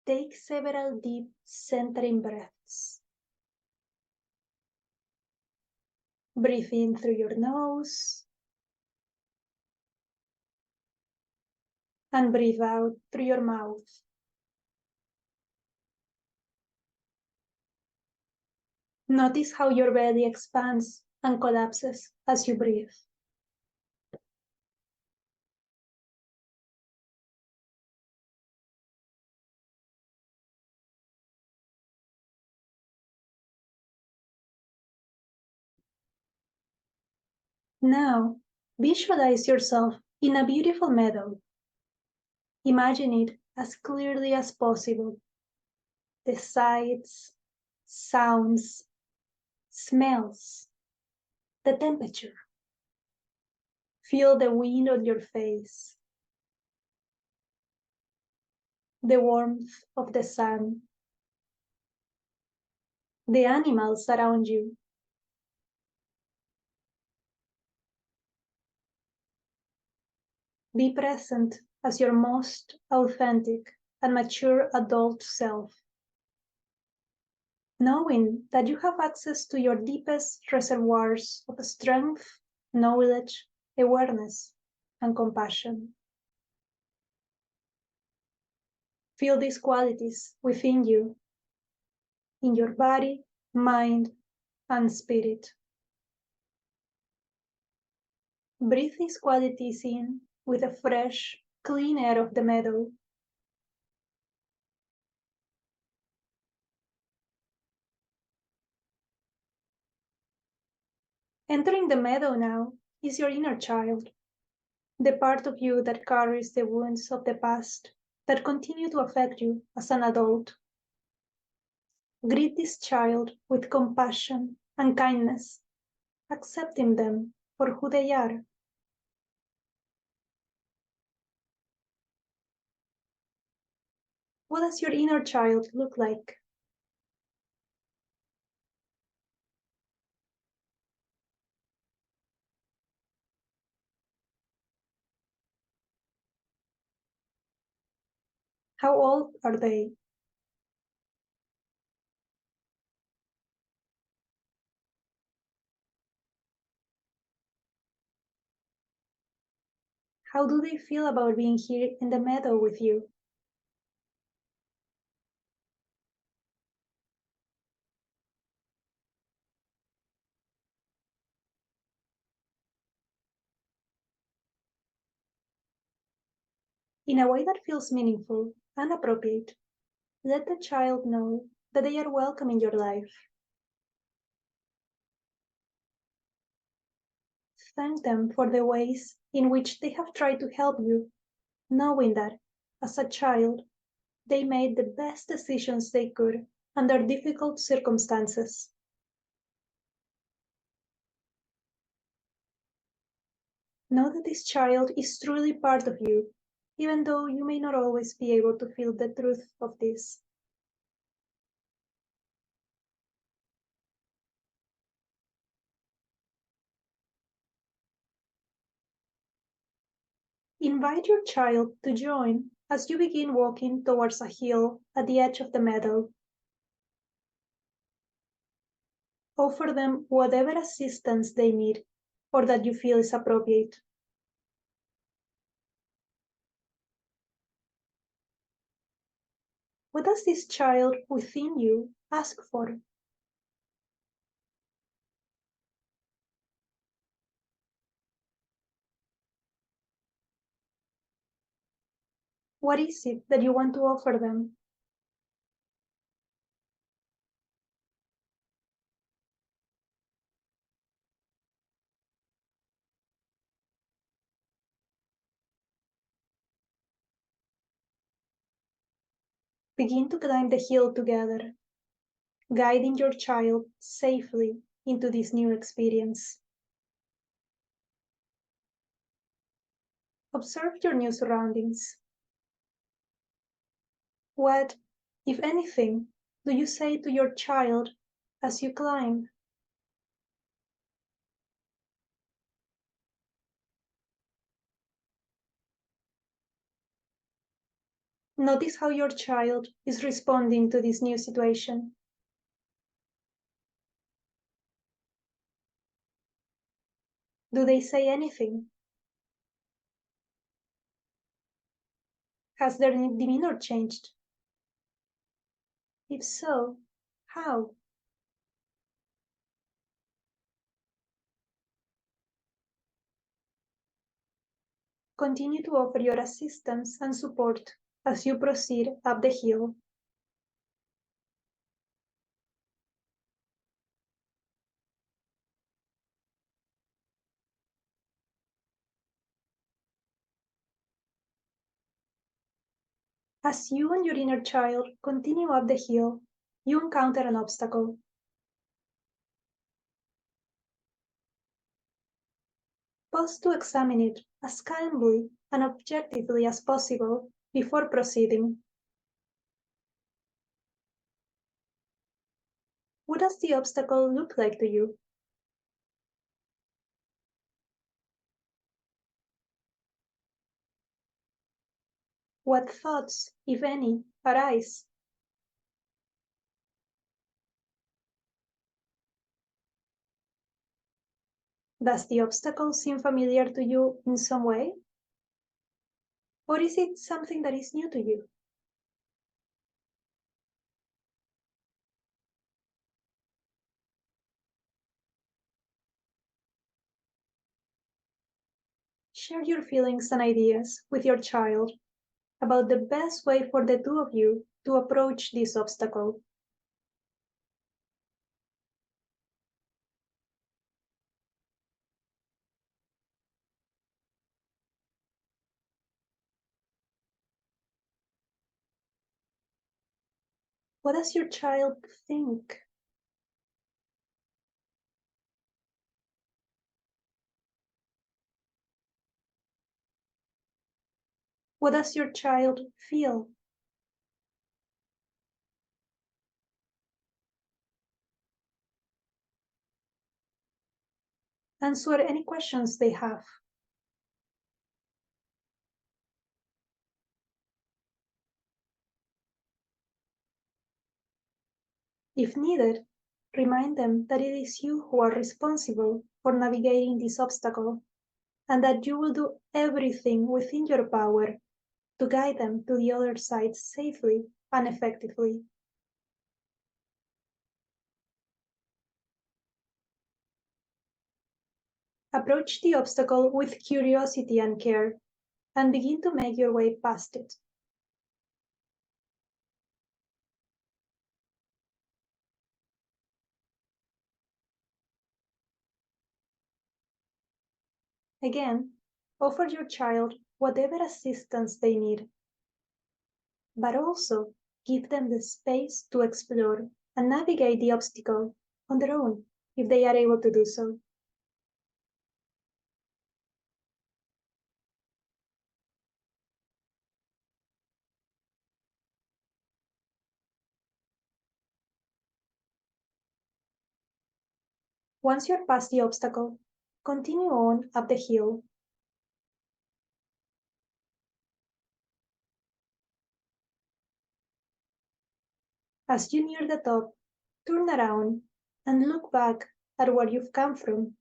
Take several deep centering breaths. Breathe in through your nose and breathe out through your mouth. Notice how your belly expands and collapses as you breathe. Now, visualize yourself in a beautiful meadow. Imagine it as clearly as possible. The sights, sounds, smells, the temperature. Feel the wind on your face, the warmth of the sun, the animals around you. Be present as your most authentic and mature adult self, knowing that you have access to your deepest reservoirs of strength, knowledge, awareness, and compassion. Feel these qualities within you, in your body, mind, and spirit. Breathe these qualities in with the fresh, clean air of the meadow. Entering the meadow now is your inner child, the part of you that carries the wounds of the past that continue to affect you as an adult. Greet this child with compassion and kindness, accepting them for who they are. What does your inner child look like? How old are they? How do they feel about being here in the meadow with you? In a way that feels meaningful and appropriate, let the child know that they are welcome in your life. Thank them for the ways in which they have tried to help you, knowing that, as a child, they made the best decisions they could under difficult circumstances. Know that this child is truly part of you, even though you may not always be able to feel the truth of this. Invite your child to join as you begin walking towards a hill at the edge of the meadow. Offer them whatever assistance they need or that you feel is appropriate. What does this child within you ask for? What is it that you want to offer them? Begin to climb the hill together, guiding your child safely into this new experience. Observe your new surroundings. What, if anything, do you say to your child as you climb? Notice how your child is responding to this new situation. Do they say anything? Has their demeanor changed? If so, how? Continue to offer your assistance and support as you proceed up the hill. As you and your inner child continue up the hill, you encounter an obstacle. Pause to examine it as calmly and objectively as possible before proceeding. What does the obstacle look like to you? What thoughts, if any, arise? Does the obstacle seem familiar to you in some way? Or is it something that is new to you? Share your feelings and ideas with your child about the best way for the two of you to approach this obstacle. What does your child think? What does your child feel? Answer any questions they have. If needed, remind them that it is you who are responsible for navigating this obstacle and that you will do everything within your power to guide them to the other side safely and effectively. Approach the obstacle with curiosity and care and begin to make your way past it. Again, offer your child whatever assistance they need, but also give them the space to explore and navigate the obstacle on their own if they are able to do so. Once you're past the obstacle, continue on up the hill. As you near the top, turn around and look back at where you've come from.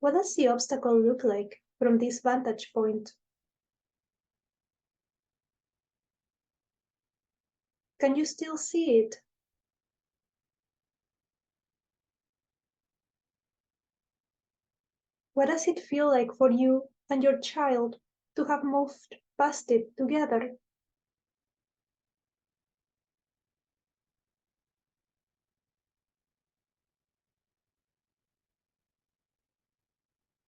What does the obstacle look like from this vantage point? Can you still see it? What does it feel like for you and your child to have moved past it together?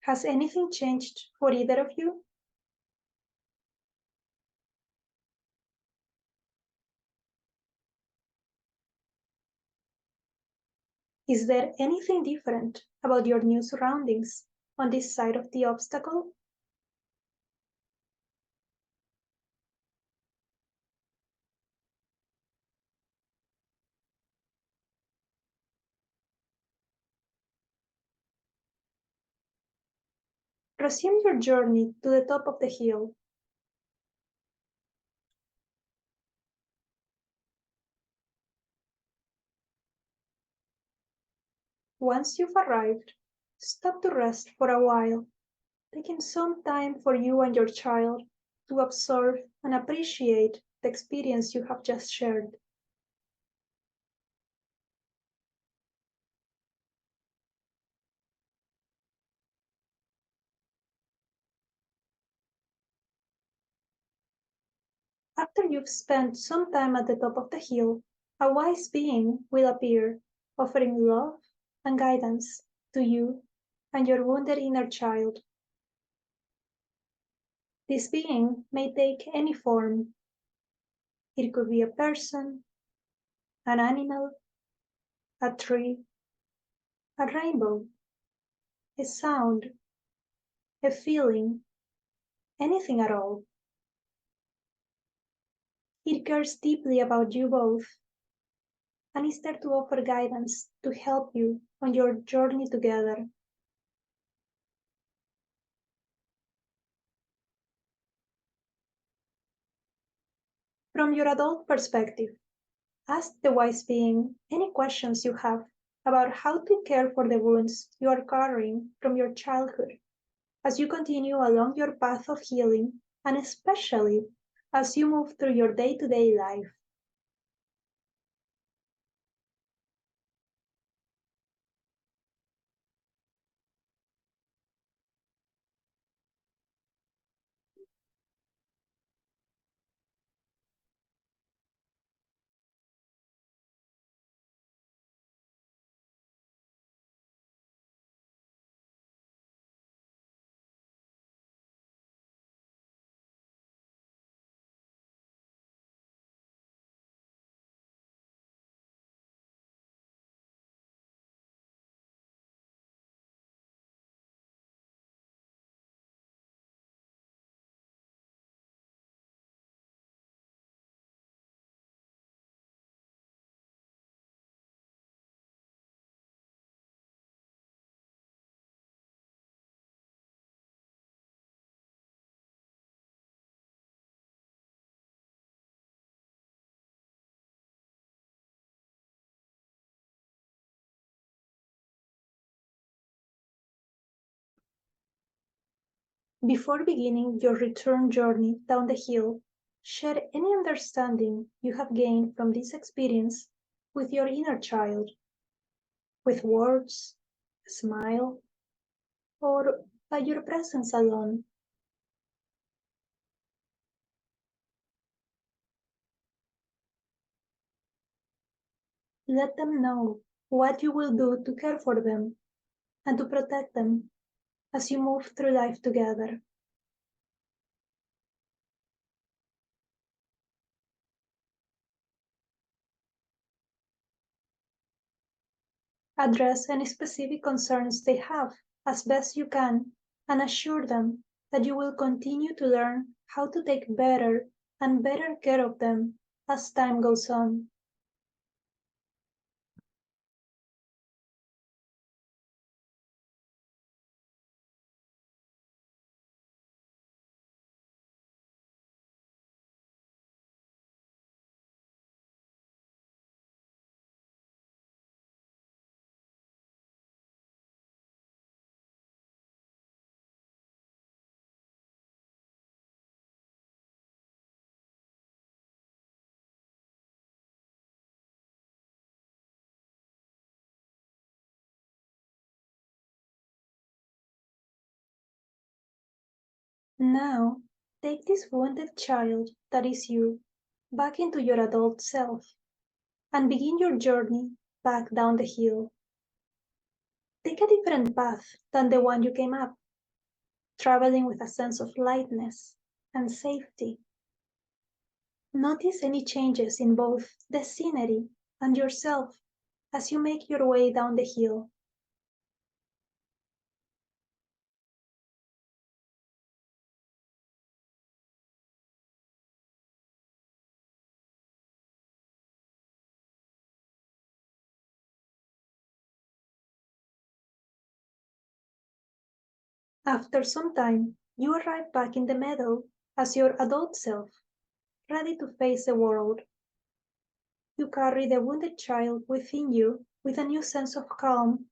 Has anything changed for either of you? Is there anything different about your new surroundings on this side of the obstacle? Resume your journey to the top of the hill. Once you've arrived, stop to rest for a while, taking some time for you and your child to observe and appreciate the experience you have just shared. After you've spent some time at the top of the hill, a wise being will appear, offering love and guidance to you and your wounded inner child. This being may take any form. It could be a person, an animal, a tree, a rainbow, a sound, a feeling, anything at all. It cares deeply about you both and is there to offer guidance to help you on your journey together. From your adult perspective, ask the wise being any questions you have about how to care for the wounds you are carrying from your childhood as you continue along your path of healing and especially as you move through your day to day life. Before beginning your return journey down the hill, share any understanding you have gained from this experience with your inner child, with words, a smile, or by your presence alone. Let them know what you will do to care for them and to protect them as you move through life together. Address any specific concerns they have as best you can and assure them that you will continue to learn how to take better and better care of them as time goes on. Now, take this wounded child that is you back into your adult self and begin your journey back down the hill. Take a different path than the one you came up, traveling with a sense of lightness and safety. Notice any changes in both the scenery and yourself as you make your way down the hill. After some time, you arrive back in the meadow as your adult self, ready to face the world. You carry the wounded child within you with a new sense of calm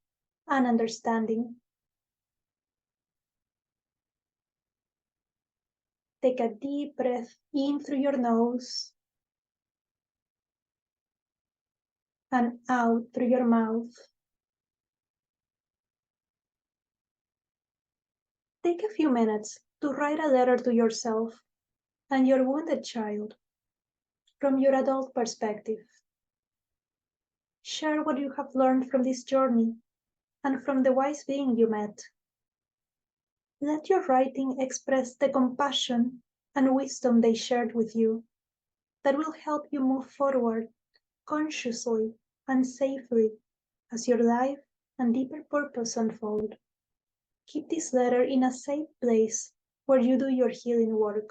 and understanding. Take a deep breath in through your nose and out through your mouth. Take a few minutes to write a letter to yourself and your wounded child from your adult perspective. Share what you have learned from this journey and from the wise being you met. Let your writing express the compassion and wisdom they shared with you that will help you move forward consciously and safely as your life and deeper purpose unfold. Keep this letter in a safe place where you do your healing work.